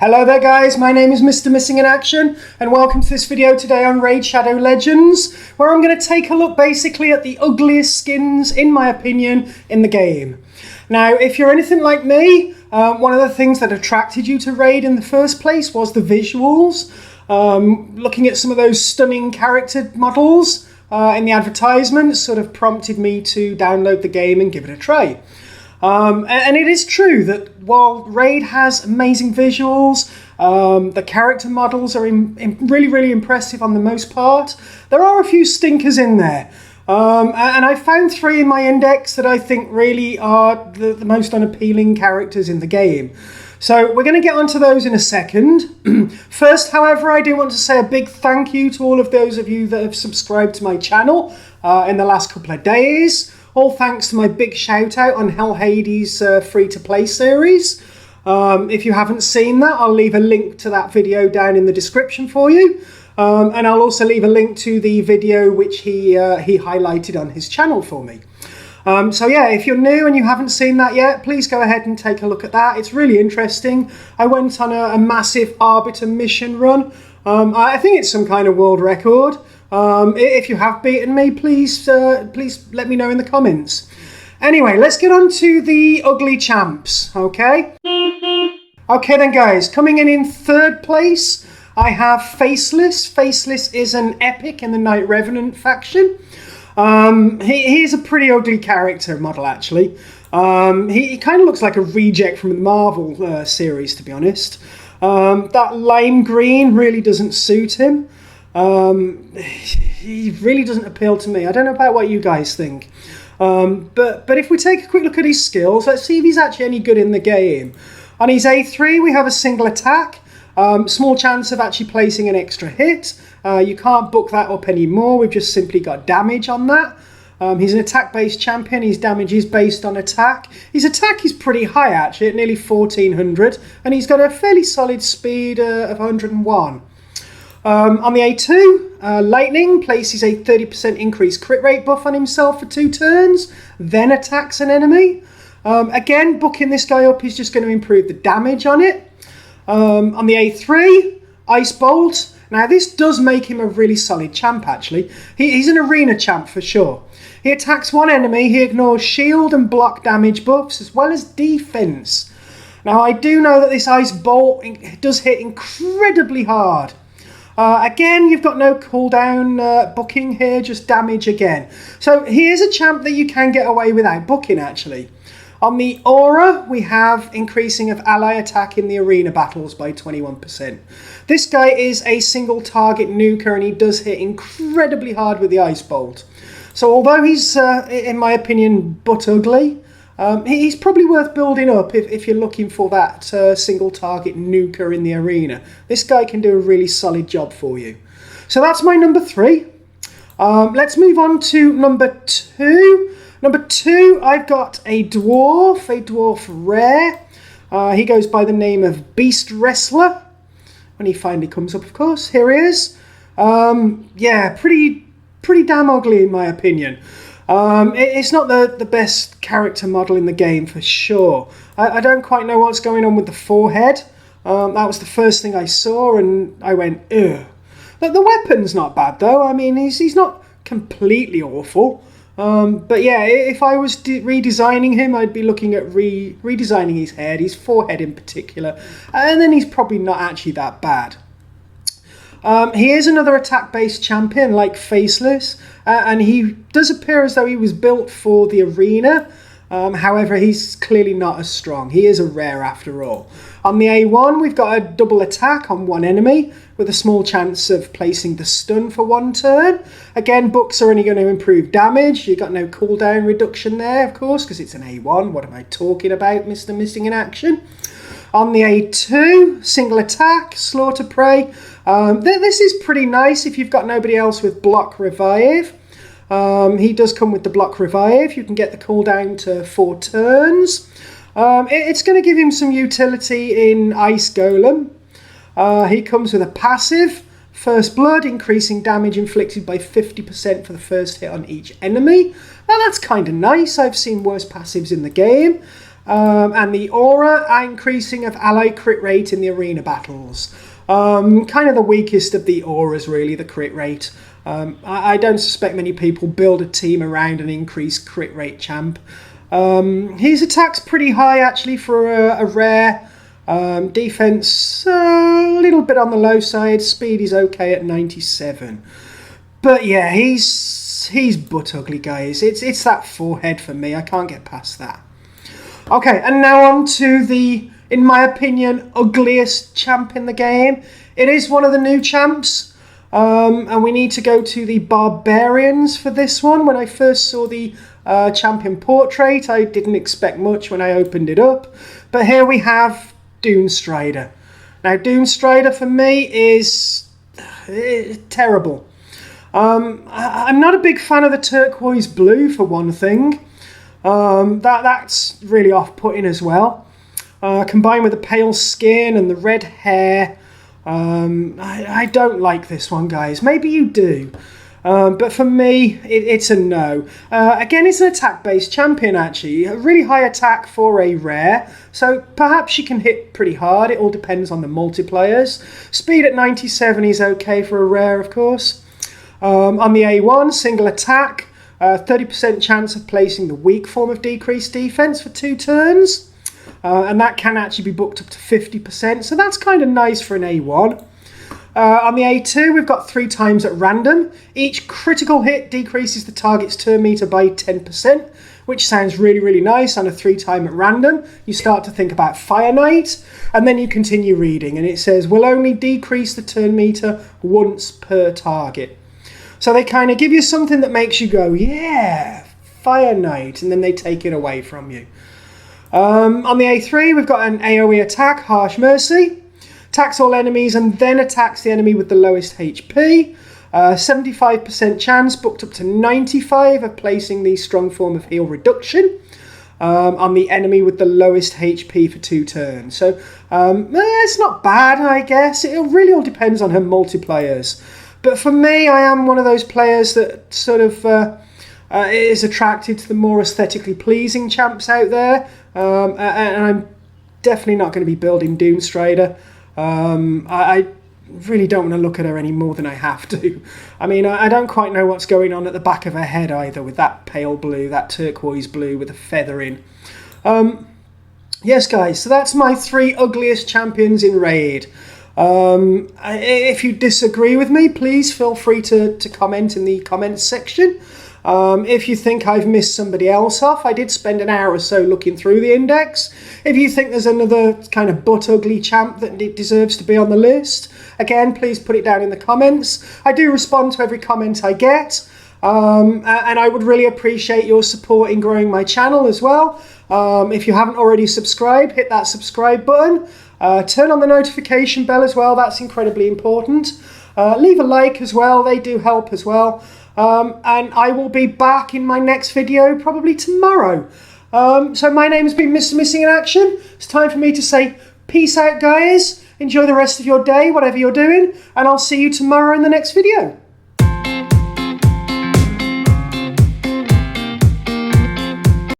Hello there guys, my name is Mr. Missing in Action and welcome to this video today on Raid Shadow Legends, where I'm going to take a look basically at the ugliest skins, in my opinion, in the game. Now, if you're anything like me, one of the things that attracted you to Raid in the first place was the visuals. Looking at some of those stunning character models in the advertisements sort of prompted me to download the game and give it a try. And it is true that while Raid has amazing visuals, the character models are really impressive on the most part, there are a few stinkers in there. And I found 3 in my index that I think really are the most unappealing characters in the game. So we're going to get onto those in a second. First, however, I do want to say a big thank you to all of those of you that have subscribed to my channel in the last couple of days. All thanks to my big shout out on Hell Hades' free-to-play series. If you haven't seen that, I'll leave a link to that video down in the description for you. And I'll also leave a link to the video which he highlighted on his channel for me. So yeah, if you're new and you haven't seen that yet, please go ahead and take a look at that. It's really interesting. I went on a massive Arbiter mission run. I think it's some kind of world record. If you have beaten me, please let me know in the comments. Anyway, let's get on to the ugly champs, okay? Okay then guys, coming in third place, I have Faceless. Faceless is an epic in the Knight Revenant faction. He's a pretty ugly character model actually. He kind of looks like a reject from the Marvel series, to be honest. That lime green really doesn't suit him. He really doesn't appeal to me. I don't know about what you guys think. But if we take a quick look at his skills, let's see if he's actually any good in the game. On his A3, we have a single attack. Small chance of actually placing an extra hit. You can't book that up anymore. We've just simply got damage on that. He's an attack-based champion. His damage is based on attack. His attack is pretty high, actually, at nearly 1400. And he's got a fairly solid speed of 101. On the A2, Lightning places a 30% increased crit rate buff on himself for 2 turns, then attacks an enemy. Again, booking this guy up is just going to improve the damage on it. On the A3, Ice Bolt. Now this does make him a really solid champ actually. He's an arena champ for sure. He attacks one enemy, he ignores shield and block damage buffs as well as defense. Now I do know that this Ice Bolt does hit incredibly hard. Again, you've got no cooldown booking here, just damage again. So he is a champ that you can get away without booking actually. On the Aura, we have increasing of ally attack in the arena battles by 21%. This guy is a single target nuker and he does hit incredibly hard with the Ice Bolt. So although he's, in my opinion, butt ugly, he's probably worth building up if you're looking for that single target nuker in the arena. This guy can do a really solid job for you. So that's my number 3. Let's move on to number 2. Number 2, I've got a dwarf rare. He goes by the name of Beast Wrestler. When he finally comes up, of course, here he is. Yeah, pretty damn ugly in my opinion. It's not the best character model in the game for sure. I don't quite know what's going on with the forehead. That was the first thing I saw and I went, ugh. The weapon's not bad though. I mean, he's not completely awful. But yeah, if I was redesigning him, I'd be looking at redesigning his head, his forehead in particular, and then he's probably not actually that bad. He is another attack-based champion like Faceless, and he does appear as though he was built for the arena. However, he's clearly not as strong. He is a rare after all. On the A1, we've got a double attack on one enemy with a small chance of placing the stun for 1 turn. Again, books are only going to improve damage. You've got no cooldown reduction there, of course, because it's an A1. What am I talking about, Mr. Missing in Action? On the A2, single attack, slaughter prey. This is pretty nice if you've got nobody else with block revive. He does come with the block revive. You can get the cooldown to 4 turns. It's going to give him some utility in Ice Golem. He comes with a passive, First Blood, increasing damage inflicted by 50% for the first hit on each enemy. Now that's kind of nice. I've seen worse passives in the game. and the aura, increasing of ally crit rate in the arena battles. Kind of the weakest of the auras, really, the crit rate. I don't suspect many people build a team around an increased crit rate champ. His attack's pretty high, actually, for a rare. Defense, a little bit on the low side. Speed is okay at 97. But yeah, he's butt ugly, guys. It's that forehead for me. I can't get past that. Okay, and now on to the, in my opinion, ugliest champ in the game. It is one of the new champs. And we need to go to the Barbarians for this one. When I first saw the champion portrait, I didn't expect much when I opened it up. But here we have Doomstrider. Now, Doomstrider for me is terrible. I'm not a big fan of the turquoise blue, for one thing. That's really off-putting as well. Combined with the pale skin and the red hair, I don't like this one, guys. Maybe you do. But for me, it's a no. Again, it's an attack-based champion, actually. A really high attack for a rare, so perhaps she can hit pretty hard. It all depends on the multipliers. Speed at 97 is okay for a rare, of course. On the A1, single attack, 30% chance of placing the weak form of decreased defense for 2 turns. And that can actually be booked up to 50%, so that's kind of nice for an A1. On the A2, we've got 3 times at random. Each critical hit decreases the target's turn meter by 10%, which sounds really, really nice on a 3-time at random. You start to think about Fire Knight, and then you continue reading, and it says, will only decrease the turn meter once per target. So they kind of give you something that makes you go, yeah, Fire Knight, and then they take it away from you. On the A3, we've got an AoE attack, Harsh Mercy. Attacks all enemies and then attacks the enemy with the lowest HP. 75% chance, booked up to 95, of placing the strong form of heal reduction on the enemy with the lowest HP for 2 turns. So it's not bad, I guess. It really all depends on her multipliers. But for me, I am one of those players that sort of is attracted to the more aesthetically pleasing champs out there. And I'm definitely not going to be building Doomstrider. I really don't want to look at her any more than I have to. I mean, I don't quite know what's going on at the back of her head either, with that pale blue, that turquoise blue with a feather in. Yes, guys, so that's my 3 ugliest champions in Raid. If you disagree with me, please feel free to comment in the comments section. If you think I've missed somebody else off, I did spend an hour or so looking through the index. If you think there's another kind of butt ugly champ that deserves to be on the list, again, please put it down in the comments. I do respond to every comment I get, and I would really appreciate your support in growing my channel as well. If you haven't already subscribed, hit that subscribe button. Turn on the notification bell as well, that's incredibly important. Leave a like as well, they do help as well. And I will be back in my next video probably tomorrow. So my name's been Mr. Missing in Action. It's time for me to say peace out, guys. Enjoy the rest of your day, whatever you're doing, and I'll see you tomorrow in the next video.